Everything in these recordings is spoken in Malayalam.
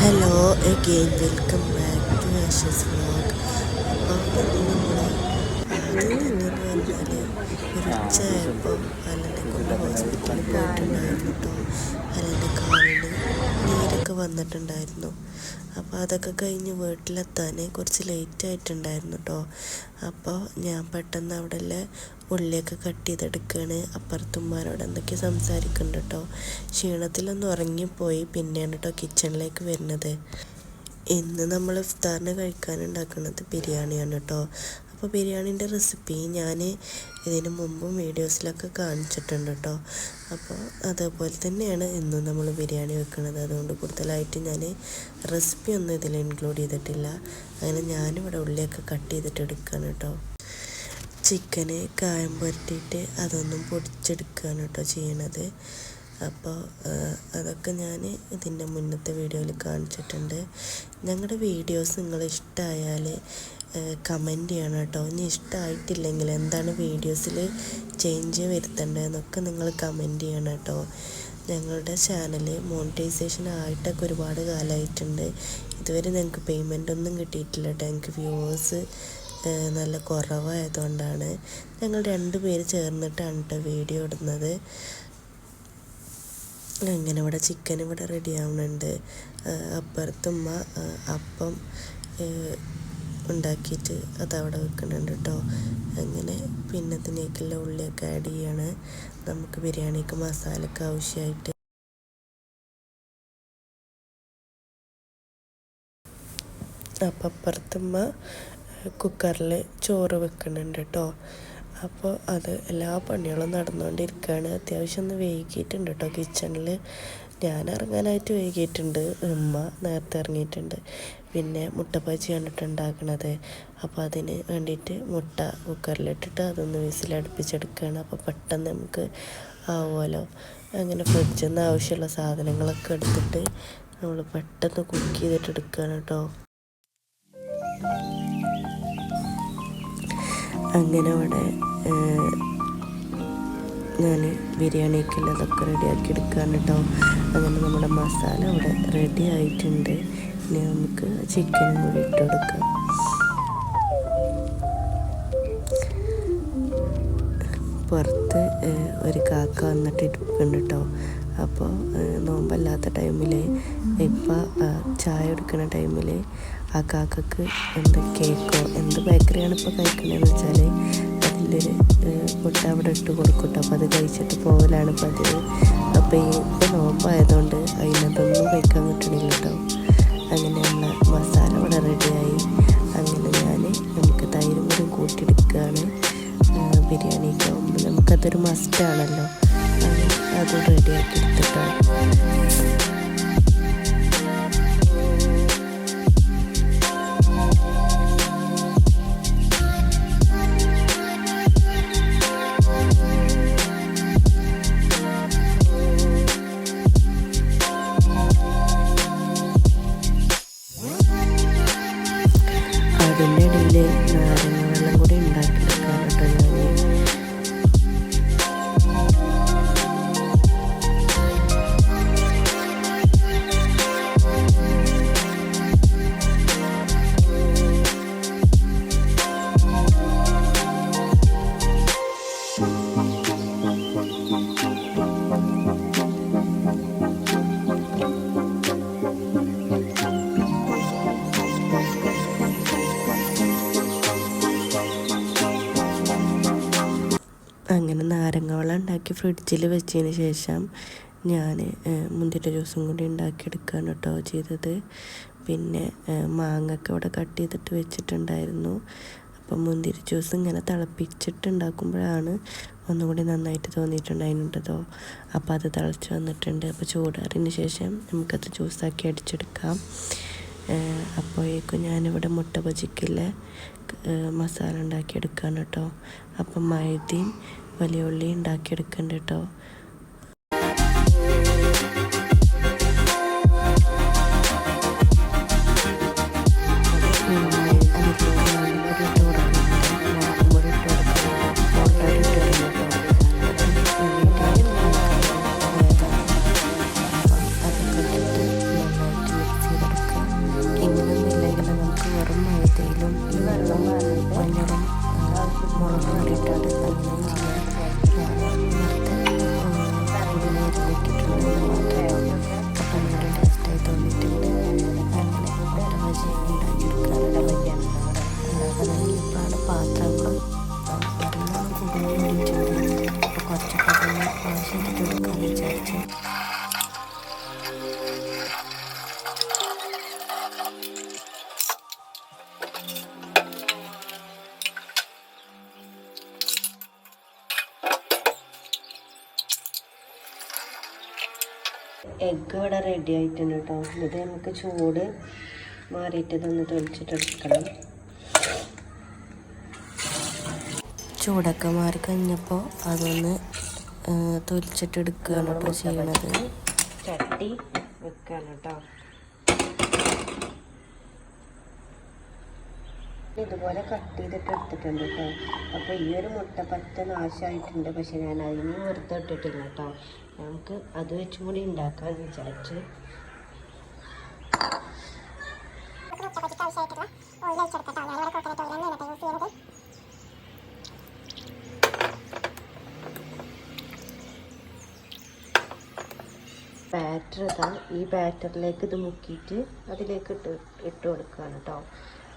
Hello again welcome back to Asha's vlog. അപ്പോൾ നമ്മൾ ആദ്യം തന്നെ എന്ന് പറഞ്ഞാൽ ഒരു ഉച്ചയായപ്പോൾ അലനെ കൊണ്ട് ഹോസ്പിറ്റലിൽ പോയിട്ടുണ്ടായിരുന്നു കേട്ടോ. അലൻ്റെ കാലിന് നീരൊക്കെ വന്നിട്ടുണ്ടായിരുന്നു. അപ്പോൾ അതൊക്കെ കഴിഞ്ഞ് വീട്ടിലെത്താൻ കുറച്ച് ലേറ്റ് ആയിട്ടുണ്ടായിരുന്നു കേട്ടോ. അപ്പോൾ ഞാൻ പെട്ടെന്ന് അവിടെ ഉള്ളിയൊക്കെ കട്ട് ചെയ്തെടുക്കുകയാണ്. അപ്പുറത്തുമ്മാരോട് എന്തൊക്കെ സംസാരിക്കുന്നുണ്ട് കേട്ടോ. ക്ഷീണത്തിലൊന്ന് ഉറങ്ങിപ്പോയി. പിന്നെയാണ് കേട്ടോ കിച്ചണിലേക്ക് വരുന്നത്. ഇന്ന് നമ്മൾ ഇഫ്താറിന് കഴിക്കാനുണ്ടാക്കുന്നത് ബിരിയാണിയാണ് കേട്ടോ. അപ്പോൾ ബിരിയാണീൻ്റെ റെസിപ്പി ഞാൻ ഇതിന് മുമ്പും വീഡിയോസിലൊക്കെ കാണിച്ചിട്ടുണ്ട് കേട്ടോ. അപ്പോൾ അതേപോലെ തന്നെയാണ് ഇന്നും നമ്മൾ ബിരിയാണി വെക്കുന്നത്. അതുകൊണ്ട് കൂടുതലായിട്ട് ഞാൻ റെസിപ്പി ഒന്നും ഇതിൽ ഇൻക്ലൂഡ് ചെയ്തിട്ടില്ല. അങ്ങനെ ഞാനിവിടെ ഉള്ളിയൊക്കെ കട്ട് ചെയ്തിട്ട് എടുക്കുകയാണ് കേട്ടോ. ചിക്കന് കായം പുരട്ടിയിട്ട് അതൊന്നും പൊടിച്ചെടുക്കുകയാണ് കേട്ടോ ചെയ്യണത്. അപ്പോൾ അതൊക്കെ ഞാൻ ഇതിൻ്റെ മുന്നത്തെ വീഡിയോയിൽ കാണിച്ചിട്ടുണ്ട്. ഞങ്ങളുടെ വീഡിയോസ് നിങ്ങൾ ഇഷ്ടമായാൽ കമൻറ്റ് ചെയ്യണം കേട്ടോ. ഇനി ഇഷ്ടമായിട്ടില്ലെങ്കിൽ എന്താണ് വീഡിയോസിൽ ചേഞ്ച് വരുത്തേണ്ടതെന്നൊക്കെ നിങ്ങൾ കമൻറ്റ് ചെയ്യണം കേട്ടോ. ഞങ്ങളുടെ ചാനൽ മോണിറ്റൈസേഷൻ ആയിട്ടൊക്കെ ഒരുപാട് കാലമായിട്ടുണ്ട്. ഇതുവരെ ഞങ്ങൾക്ക് പേയ്മെൻ്റ് ഒന്നും കിട്ടിയിട്ടില്ല കേട്ടോ. ഞങ്ങൾക്ക് വ്യൂവേഴ്സ് നല്ല കുറവായതുകൊണ്ടാണ്. ഞങ്ങൾ 2 പേര് ചേർന്നിട്ടാണ് കേട്ടോ വീഡിയോ ഇടുന്നത്. അങ്ങനെ ഇവിടെ ചിക്കൻ ഇവിടെ റെഡി ആവുന്നുണ്ട്. അപ്പുറത്തുമ്മ അപ്പം ഉണ്ടാക്കിയിട്ട് അതവിടെ വെക്കുന്നുണ്ട് കേട്ടോ. അങ്ങനെ പിന്നെ ഇതിനേക്കുള്ള ഉള്ളിയൊക്കെ ആഡ് ചെയ്യാണ് നമുക്ക് ബിരിയാണിക്ക് മസാലയ്ക്ക് ആവശ്യമായിട്ട്. അപ്പം അപ്പുറത്തുമ്മ കുക്കറിൽ ചോറ് വെക്കുന്നുണ്ട് കേട്ടോ. അപ്പോൾ അത് എല്ലാ പണികളും നടന്നുകൊണ്ടിരിക്കുകയാണ്. അത്യാവശ്യം ഒന്ന് വൈകിയിട്ടുണ്ട് കേട്ടോ കിച്ചണിൽ. ഞാൻ ഇറങ്ങാനായിട്ട് വൈകിയിട്ടുണ്ട്. ഉമ്മ നേരത്തെ ഇറങ്ങിയിട്ടുണ്ട്. പിന്നെ മുട്ട ബജി കണ്ടിട്ട് ഉണ്ടാക്കണത്. അപ്പോൾ അതിന് വേണ്ടിയിട്ട് മുട്ട കുക്കറിലിട്ടിട്ട് അതൊന്ന് വിസിലടുപ്പിച്ചെടുക്കുകയാണ്. അപ്പോൾ പെട്ടെന്ന് നമുക്ക് ആവുമല്ലോ. അങ്ങനെ ഫ്രിഡ്ജിൽ നിന്ന് ആവശ്യമുള്ള സാധനങ്ങളൊക്കെ എടുത്തിട്ട് നമ്മൾ പെട്ടെന്ന് കുക്ക് ചെയ്തിട്ട് എടുക്കുകയാണ് കേട്ടോ. അങ്ങനെ അവിടെ ഞാൻ ബിരിയാണിക്കുള്ളതൊക്കെ റെഡിയാക്കി എടുക്കുകയാണ് കേട്ടോ. അങ്ങനെ നമ്മുടെ മസാല അവിടെ റെഡി ആയിട്ടുണ്ട്. ഇനി നമുക്ക് ചിക്കനും കൂടി ഇട്ട് കൊടുക്കാം. പുറത്ത് ഒരു കാക്ക വന്നിട്ട് ഇരിക്കുന്നുണ്ട് കേട്ടോ. അപ്പോൾ നോമ്പല്ലാത്ത ടൈമിൽ ഇപ്പം ചായ എടുക്കുന്ന ടൈമിൽ ആ കാക്കക്ക് എന്ത് കേക്കോ എന്ത് ബേക്കറിയാണ് ഇപ്പോൾ കഴിക്കണമെന്ന് വെച്ചാൽ അതിലൊരു പൊട്ട അവിടെ ഇട്ട് കൊടുക്കട്ടോ. അപ്പോൾ അത് കഴിച്ചിട്ട് പോകലാണ് പതിവ്. അപ്പോൾ ഇപ്പോൾ നോമ്പായതുകൊണ്ട് അതിനതൊന്നും കഴിക്കാൻ കിട്ടണില്ല കേട്ടോ. അങ്ങനെ നമ്മൾ മസാല ഇവിടെ റെഡിയായി. അങ്ങനെ നമുക്ക് തൈരും കൂടി കൂട്ടിയെടുക്കുകയാണ്. ബിരിയാണിക്ക് ആകുമ്പോൾ നമുക്കതൊരു മസ്റ്റാണല്ലോ. അത് റെഡിയാക്കി എടുത്തിട്ടോ. അതിൻ്റെ ഇടയിൽ നാരങ്ങ വെള്ളം കൂടി ഉണ്ടാക്കിയെടുക്കാൻ കേട്ടോ ഞാൻ. അങ്ങനെ നാരങ്ങ വെള്ളം ഉണ്ടാക്കി ഫ്രിഡ്ജിൽ വെച്ചതിന് ശേഷം ഞാൻ മുന്തിരി ജ്യൂസും കൂടി ഉണ്ടാക്കിയെടുക്കുകയാണ് കേട്ടോ ചെയ്തത്. പിന്നെ മാങ്ങയൊക്കെ ഇവിടെ കട്ട് ചെയ്തിട്ട് വെച്ചിട്ടുണ്ടായിരുന്നു. അപ്പം മുന്തിരി ജ്യൂസ് ഇങ്ങനെ തിളപ്പിച്ചിട്ടുണ്ടാക്കുമ്പോഴാണ് ഒന്നുകൂടി നന്നായിട്ട് തോന്നിയിട്ടുണ്ടായിരുന്നുണ്ടോ. അപ്പോൾ അത് തിളച്ച് വന്നിട്ടുണ്ട്. അപ്പോൾ ചൂടാറിന് ശേഷം നമുക്കത് ജ്യൂസാക്കി അടിച്ചെടുക്കാം. അപ്പോഴേക്കും ഞാനിവിടെ മുട്ട ബജിക്കുള്ള മസാല ഉണ്ടാക്കിയെടുക്കുകയാണ് കേട്ടോ. അപ്പം മൈദയും വലിയ ഉള്ളി ഉണ്ടാക്കിയെടുക്കുന്നുണ്ട് കേട്ടോ. തൈരും ഉപ്പും മഞ്ഞളും മുളകും കൂടി ഇട്ടാണ്ട് അങ്ങനെയും ചെയ്യാം. ഞാൻ നേരത്തെ പൊടി അരിഞ്ഞിട്ടിട്ടുണ്ടെന്ന് മാത്രമേ. അപ്പം ഒന്നുകൂടി ടേസ്റ്റായി തോന്നിയിട്ടുണ്ട്. അങ്ങനെ മുട്ട ബജി ഉണ്ടാക്കിയെടുക്കാറുണ്ട്. ഉണ്ടാക്കാൻ തുടങ്ങിയപ്പോഴാണ് പാത്രങ്ങളും എല്ലാം കുടുങ്ങി കൂടിയിട്ടുണ്ട്. അപ്പോൾ കുറച്ചൊക്കെ അതൊന്ന് വാഷ് ചെയ്തിട്ട് എടുക്കാമെന്ന് വിചാരിച്ചു. എഗ്ഗ് ഇവിടെ റെഡി ആയിട്ടുണ്ട് കേട്ടോ. ഇത് നമുക്ക് ചൂട് മാറിയിട്ട് ഇതൊന്ന് തൊലിച്ചിട്ടെടുക്കണം. ചൂടൊക്കെ മാറി കഴിഞ്ഞപ്പോൾ അതൊന്ന് തൊലിച്ചിട്ടെടുക്കുകയാണ് കേട്ടോ ചെയ്യണത്. ചട്ടി വെക്കുകയാണ് കേട്ടോ. ഇതുപോലെ കട്ട് ചെയ്തിട്ട് എടുത്തിട്ടുണ്ട് കേട്ടോ. അപ്പോൾ ഈ ഒരു മുട്ട പറ്റ നാശമായിട്ടുണ്ട്. പക്ഷെ ഞാൻ അതിന് വെറുതെ ഇട്ടിട്ടില്ല കേട്ടോ. നമുക്ക് അത് വെച്ചും കൂടി ഉണ്ടാക്കാമെന്ന് വിചാരിച്ച്. ബാറ്റർ ഇതാ, ഈ ബാറ്ററിലേക്ക് ഇത് മുക്കിയിട്ട് അതിലേക്ക് ഇട്ട് കൊടുക്കുകയാണ് കേട്ടോ.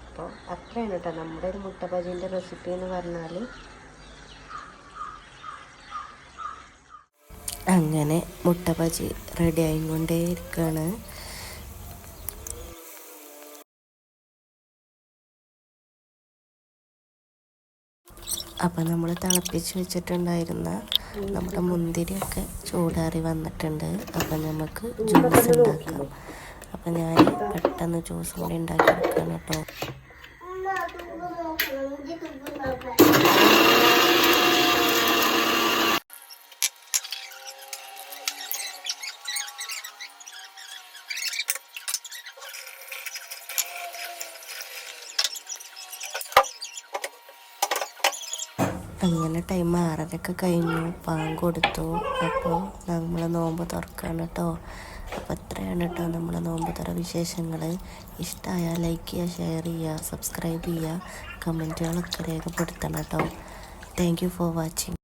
അപ്പോൾ അത്രയാണ് കേട്ടോ നമ്മുടെ ഒരു മുട്ട ബജീൻ്റെ റെസിപ്പി എന്ന് പറഞ്ഞാൽ. അങ്ങനെ മുട്ട ബജി റെഡി ആയിക്കൊണ്ടേ ഇരിക്കുകയാണ്. അപ്പം നമ്മൾ തിളപ്പിച്ച് വെച്ചിട്ടുണ്ടായിരുന്ന നമ്മുടെ മുന്തിരിയൊക്കെ ചൂടാറി വന്നിട്ടുണ്ട്. അപ്പം നമുക്ക് ജ്യൂസ് ഉണ്ടാക്കാം. അപ്പം ഞാൻ പെട്ടെന്ന് ജ്യൂസ് കൂടി ഉണ്ടാക്കിയെടുക്കുകയാണ് കേട്ടോ. അങ്ങനെ ടൈം 6:30 കഴിഞ്ഞു. പാൻ കൊടുത്തു. അപ്പോൾ നമ്മൾ നോമ്പ് തുറക്കുകയാണ് കേട്ടോ. അപ്പോൾ ഇത്രയാണ് കേട്ടോ നമ്മളെ നോമ്പ് തുറ വിശേഷങ്ങൾ. ഇഷ്ടമായാൽ ലൈക്ക് ചെയ്യുക, ഷെയർ ചെയ്യുക, സബ്സ്ക്രൈബ് ചെയ്യുക, കമൻറ്റുകളൊക്കെ രേഖപ്പെടുത്തണം കേട്ടോ. Thank you for watching.